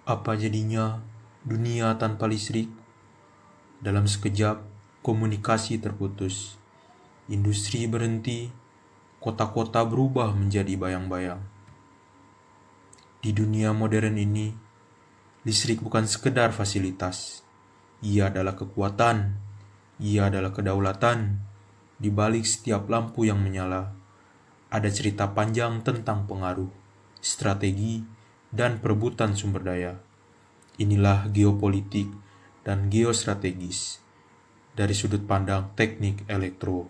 Apa jadinya dunia tanpa listrik? Dalam sekejap, komunikasi terputus, industri berhenti, kota-kota berubah menjadi bayang-bayang. Di dunia modern ini, listrik bukan sekedar fasilitas. Ia adalah kekuatan, ia adalah kedaulatan. Di balik setiap lampu yang menyala, ada cerita panjang tentang pengaruh, strategi, dan perebutan sumber daya. Inilah geopolitik dan geostrategis dari sudut pandang teknik elektro.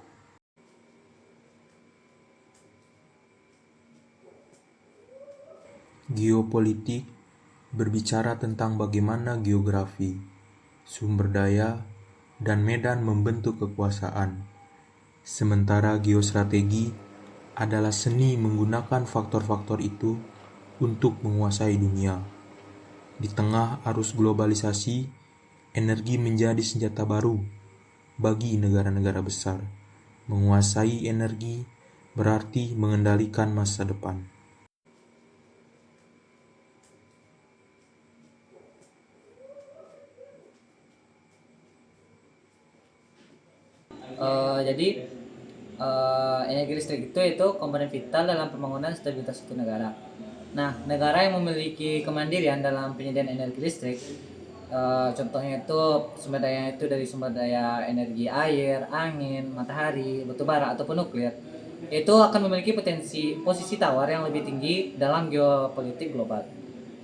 Geopolitik berbicara tentang bagaimana geografi, sumber daya, dan medan membentuk kekuasaan. Sementara geostrategi adalah seni menggunakan faktor-faktor itu untuk menguasai dunia. Di tengah arus globalisasi, energi menjadi senjata baru bagi negara-negara besar. Menguasai energi berarti mengendalikan masa depan. Jadi energi listrik itu komponen vital dalam pembangunan stabilitas suatu negara. Nah, negara yang memiliki kemandirian dalam penyediaan energi listrik, contohnya itu sumber daya itu dari sumber daya energi air, angin, matahari, batu bara ataupun nuklir, itu akan memiliki posisi tawar yang lebih tinggi dalam geopolitik global.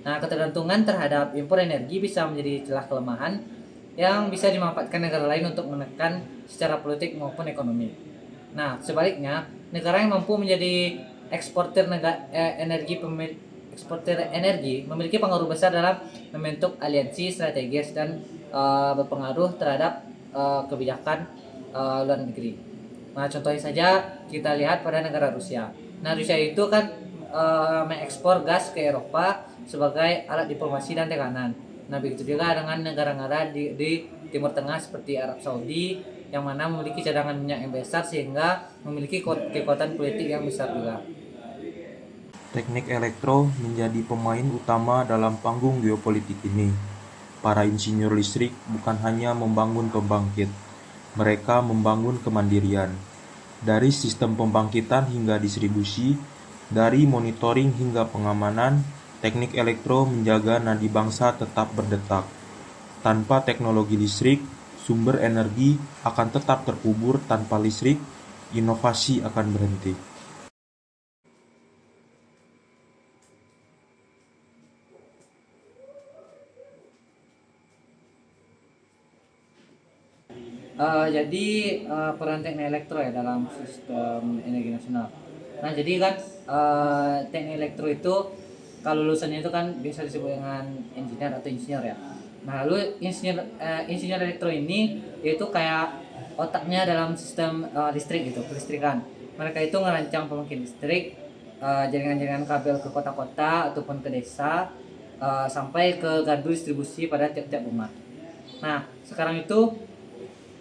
Nah, ketergantungan terhadap impor energi bisa menjadi celah kelemahan yang bisa dimanfaatkan negara lain untuk menekan secara politik maupun ekonomi. Nah, sebaliknya, negara yang mampu menjadi eksportir energi memiliki pengaruh besar dalam membentuk aliansi strategis dan berpengaruh terhadap kebijakan luar negeri. Nah, contohnya saja kita lihat pada negara Rusia. Nah, Rusia itu kan mengekspor gas ke Eropa sebagai alat diplomasi dan tekanan. Nah, begitu juga dengan negara-negara di Timur Tengah seperti Arab Saudi yang mana memiliki cadangan minyak yang besar sehingga memiliki kekuatan politik yang besar juga. Teknik elektro menjadi pemain utama dalam panggung geopolitik ini. Para insinyur listrik bukan hanya membangun pembangkit, mereka membangun kemandirian. Dari sistem pembangkitan hingga distribusi, dari monitoring hingga pengamanan, teknik elektro menjaga nadi bangsa tetap berdetak. Tanpa teknologi listrik, sumber energi akan tetap terkubur. Tanpa listrik, inovasi akan berhenti. Jadi peran teknik elektro ya dalam sistem energi nasional. Nah, jadi kan teknik elektro itu kalau lulusannya itu kan bisa disebut dengan engineer atau insinyur ya. Nah, lalu insinyur elektro ini yaitu kayak otaknya dalam sistem listrik gitu, kelistrikan. Mereka itu ngerancang pembangkit listrik, jaringan-jaringan kabel ke kota-kota ataupun ke desa, sampai ke gardu distribusi pada tiap-tiap rumah. Nah, sekarang itu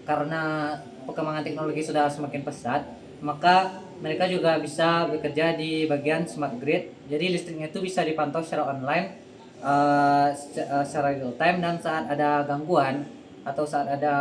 karena perkembangan teknologi sudah semakin pesat, maka mereka juga bisa bekerja di bagian smart grid. Jadi listriknya itu bisa dipantau secara online, secara real time, dan saat ada gangguan atau saat ada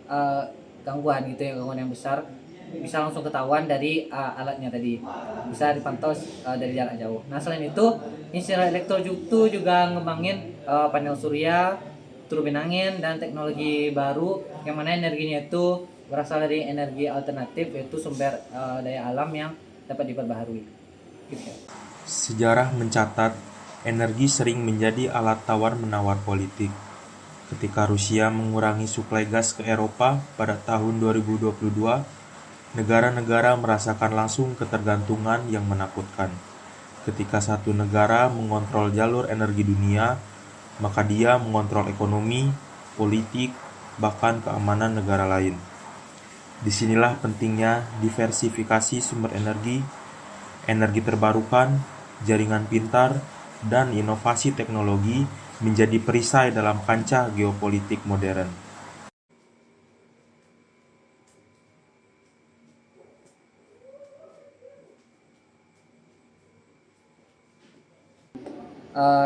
uh, gangguan gitu ya, gangguan yang besar, bisa langsung ketahuan dari alatnya tadi, bisa dipantau dari jarak jauh. Nah, selain itu insinyur elektro itu juga ngembangin panel surya, turbin angin, dan teknologi baru yang mana energinya itu berasal dari energi alternatif, yaitu sumber daya alam yang dapat diperbaharui gitu. Sejarah mencatat, energi sering menjadi alat tawar-menawar politik. Ketika Rusia mengurangi suplai gas ke Eropa pada tahun 2022, negara-negara merasakan langsung ketergantungan yang menakutkan. Ketika satu negara mengontrol jalur energi dunia, maka dia mengontrol ekonomi, politik, bahkan keamanan negara lain. Disinilah pentingnya diversifikasi sumber energi, energi terbarukan, jaringan pintar, dan inovasi teknologi menjadi perisai dalam kancah geopolitik modern.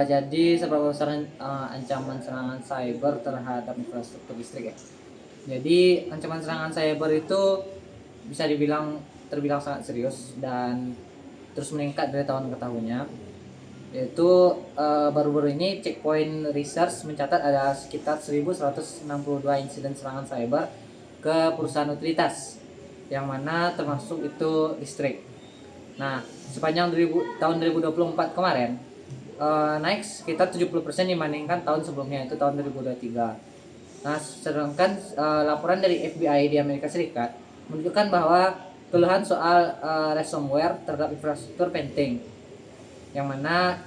Jadi seberapa besar ancaman serangan cyber terhadap infrastruktur listrik ya? Jadi ancaman serangan cyber itu bisa terbilang sangat serius dan terus meningkat dari tahun ke tahunnya. Yaitu baru-baru ini Checkpoint Research mencatat ada sekitar 1.162 insiden serangan cyber ke perusahaan utilitas, yang mana termasuk itu listrik. Nah, sepanjang tahun 2024 kemarin naik sekitar 70% dibandingkan tahun sebelumnya, itu tahun 2023. Nah, sedangkan laporan dari FBI di Amerika Serikat menunjukkan bahwa keluhan soal ransomware terhadap infrastruktur penting, yang mana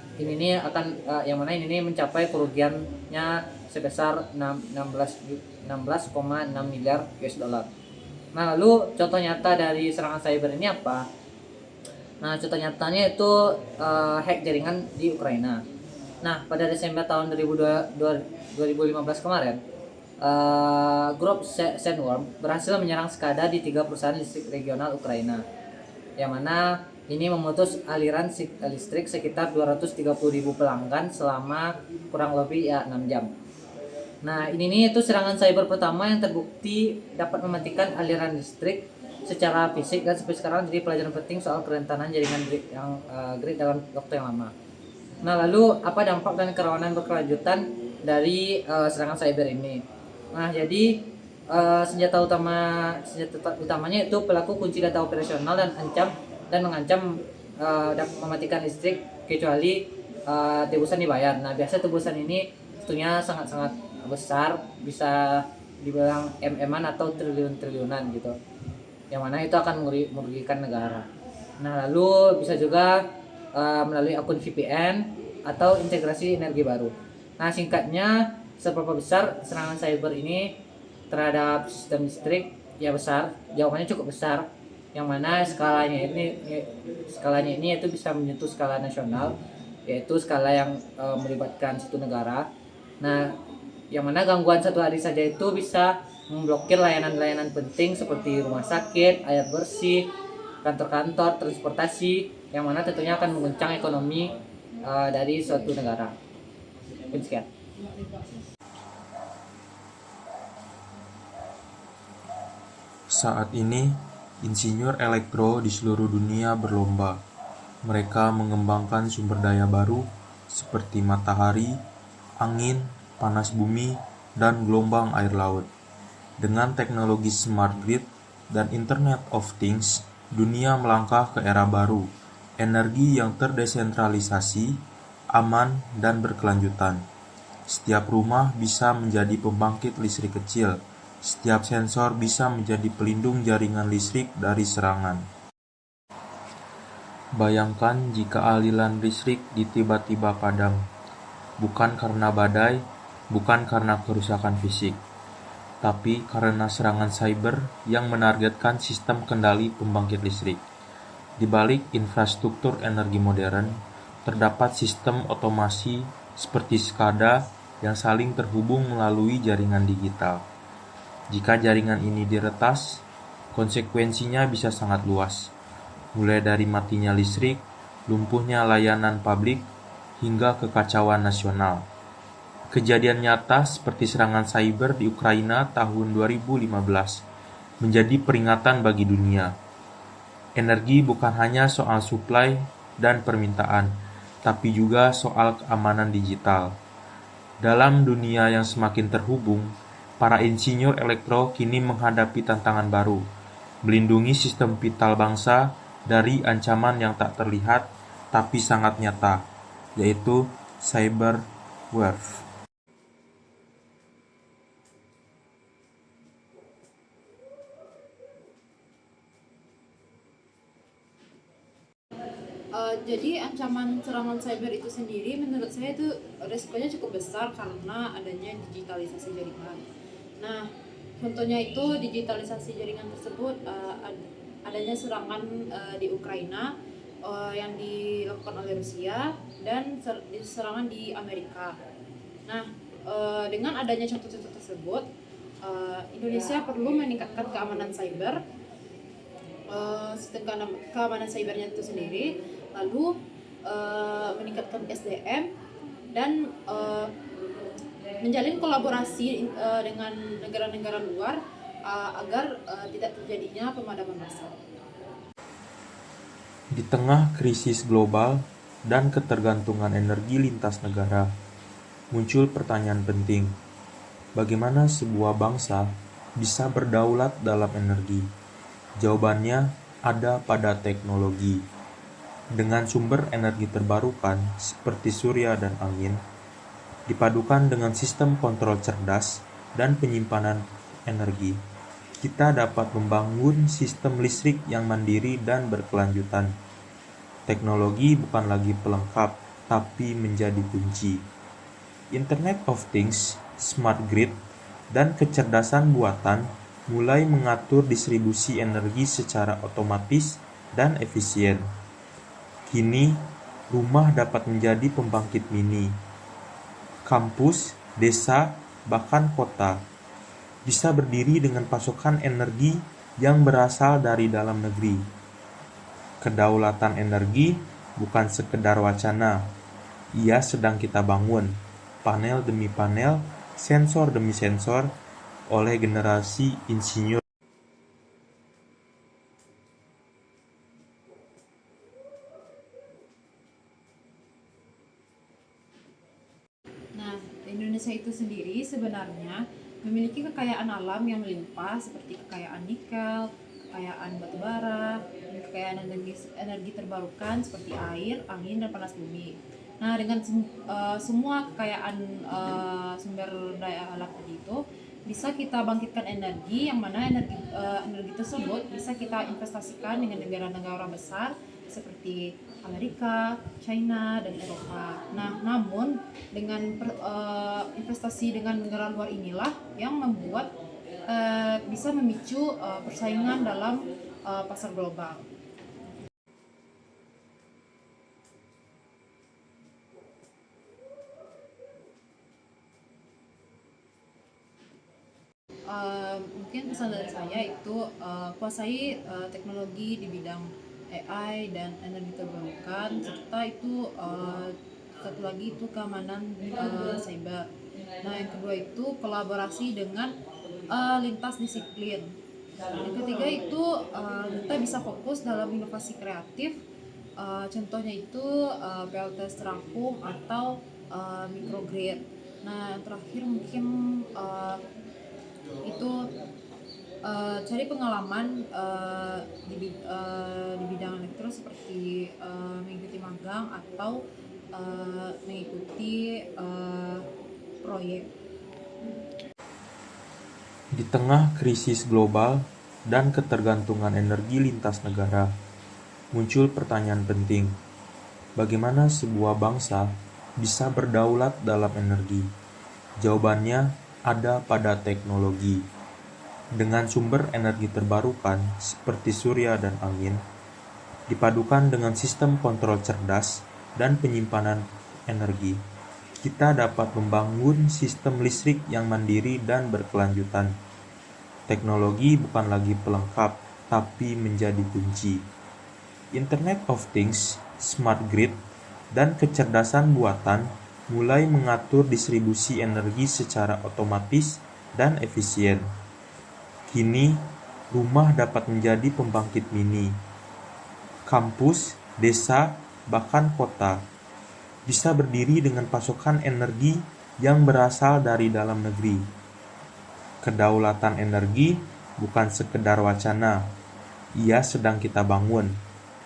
yang mana ini mencapai kerugiannya sebesar 16,6 miliar US dollar. Nah, lalu contoh nyata dari serangan cyber ini apa? Nah, contoh nyatanya itu hack jaringan di Ukraina. Nah, pada Desember tahun 2015 kemarin, grup Sandworm berhasil menyerang SCADA di 3 perusahaan listrik regional Ukraina, yang mana ini memutus aliran listrik sekitar 230.000 pelanggan selama kurang lebih 6 jam. Nah, ini itu serangan cyber pertama yang terbukti dapat mematikan aliran listrik secara fisik, dan sampai sekarang jadi pelajaran penting soal kerentanan jaringan grid dalam waktu yang lama. Nah, lalu apa dampak dan kerawanan berkelanjutan dari serangan cyber ini? Nah, jadi senjata utamanya itu pelaku kunci data operasional dan mengancam dapat mematikan listrik kecuali tebusan dibayar. Nah, biasa tebusan ini tentunya sangat-sangat besar, bisa dibilang MM-an atau triliun-triliunan gitu, yang mana itu akan merugikan negara. Nah, lalu bisa juga melalui akun VPN atau integrasi energi baru. Nah, singkatnya, seberapa besar serangan cyber ini terhadap sistem listrik? Ya besar, jawabannya cukup besar, yang mana skalanya ini itu bisa menyentuh skala nasional, yaitu skala yang melibatkan satu negara. Nah, yang mana gangguan satu hari saja itu bisa memblokir layanan-layanan penting seperti rumah sakit, air bersih, kantor-kantor, transportasi, yang mana tentunya akan mengguncang ekonomi dari suatu negara. Sekian. Saat ini, insinyur elektro di seluruh dunia berlomba. Mereka mengembangkan sumber daya baru seperti matahari, angin, panas bumi, dan gelombang air laut. Dengan teknologi smart grid dan Internet of Things, dunia melangkah ke era baru, energi yang terdesentralisasi, aman, dan berkelanjutan. Setiap rumah bisa menjadi pembangkit listrik kecil. Setiap sensor bisa menjadi pelindung jaringan listrik dari serangan. Bayangkan jika aliran listrik tiba-tiba padam, bukan karena badai, bukan karena kerusakan fisik, tapi karena serangan cyber yang menargetkan sistem kendali pembangkit listrik. Di balik infrastruktur energi modern, terdapat sistem otomasi seperti SCADA yang saling terhubung melalui jaringan digital. Jika jaringan ini diretas, konsekuensinya bisa sangat luas, mulai dari matinya listrik, lumpuhnya layanan publik, hingga kekacauan nasional. Kejadian nyata seperti serangan cyber di Ukraina tahun 2015 menjadi peringatan bagi dunia. Energi bukan hanya soal suplai dan permintaan, tapi juga soal keamanan digital. Dalam dunia yang semakin terhubung, para insinyur elektro kini menghadapi tantangan baru, melindungi sistem vital bangsa dari ancaman yang tak terlihat tapi sangat nyata, yaitu cyber warfare. Jadi ancaman serangan cyber itu sendiri menurut saya itu resikonya cukup besar karena adanya digitalisasi jaringan. Nah, contohnya itu digitalisasi jaringan tersebut adanya serangan di Ukraina yang dilakukan oleh Rusia dan serangan di Amerika. Nah, dengan adanya contoh-contoh tersebut, Indonesia perlu meningkatkan keamanan cyber, sistem keamanan cybernya itu sendiri, lalu meningkatkan SDM dan menjalin kolaborasi dengan negara-negara luar agar tidak terjadinya pemadaman massal. Di tengah krisis global dan ketergantungan energi lintas negara, muncul pertanyaan penting. Bagaimana sebuah bangsa bisa berdaulat dalam energi? Jawabannya ada pada teknologi. Dengan sumber energi terbarukan seperti surya dan angin, dipadukan dengan sistem kontrol cerdas dan penyimpanan energi, kita dapat membangun sistem listrik yang mandiri dan berkelanjutan. Teknologi bukan lagi pelengkap, tapi menjadi kunci. Internet of Things, smart grid, dan kecerdasan buatan mulai mengatur distribusi energi secara otomatis dan efisien. Kini, rumah dapat menjadi pembangkit mini. Kampus, desa, bahkan kota bisa berdiri dengan pasokan energi yang berasal dari dalam negeri. Kedaulatan energi bukan sekedar wacana, ia sedang kita bangun, panel demi panel, sensor demi sensor, oleh generasi insinyur. Nah, Indonesia itu sendiri sebenarnya memiliki kekayaan alam yang melimpah seperti kekayaan nikel, kekayaan batu bara, kekayaan energi terbarukan seperti air, angin, dan panas bumi. Nah, dengan semua kekayaan sumber daya alam tadi itu bisa kita bangkitkan energi yang mana energi tersebut bisa kita investasikan dengan negara-negara besar seperti Amerika, China, dan Eropa. Nah, namun dengan investasi dengan negara luar inilah yang membuat bisa memicu persaingan dalam pasar global. Mungkin pesan dari saya itu kuasai teknologi di bidang AI dan energi terbarukan, serta itu satu lagi itu keamanan cyber. Nah, yang kedua itu kolaborasi dengan lintas disiplin. Yang ketiga itu kita bisa fokus dalam inovasi kreatif. Contohnya itu PLT terapung atau microgrid. Nah, yang terakhir mungkin itu cari pengalaman di bidang elektro seperti mengikuti magang atau mengikuti proyek. Di tengah krisis global dan ketergantungan energi lintas negara, muncul pertanyaan penting. Bagaimana sebuah bangsa bisa berdaulat dalam energi? Jawabannya ada pada teknologi. Dengan sumber energi terbarukan seperti surya dan angin, dipadukan dengan sistem kontrol cerdas dan penyimpanan energi, kita dapat membangun sistem listrik yang mandiri dan berkelanjutan. Teknologi bukan lagi pelengkap, tapi menjadi kunci. Internet of Things, smart grid, dan kecerdasan buatan mulai mengatur distribusi energi secara otomatis dan efisien. Kini, rumah dapat menjadi pembangkit mini. Kampus, desa, bahkan kota bisa berdiri dengan pasokan energi yang berasal dari dalam negeri. Kedaulatan energi bukan sekedar wacana, ia sedang kita bangun,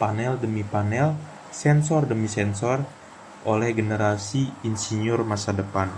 panel demi panel, sensor demi sensor, oleh generasi insinyur masa depan.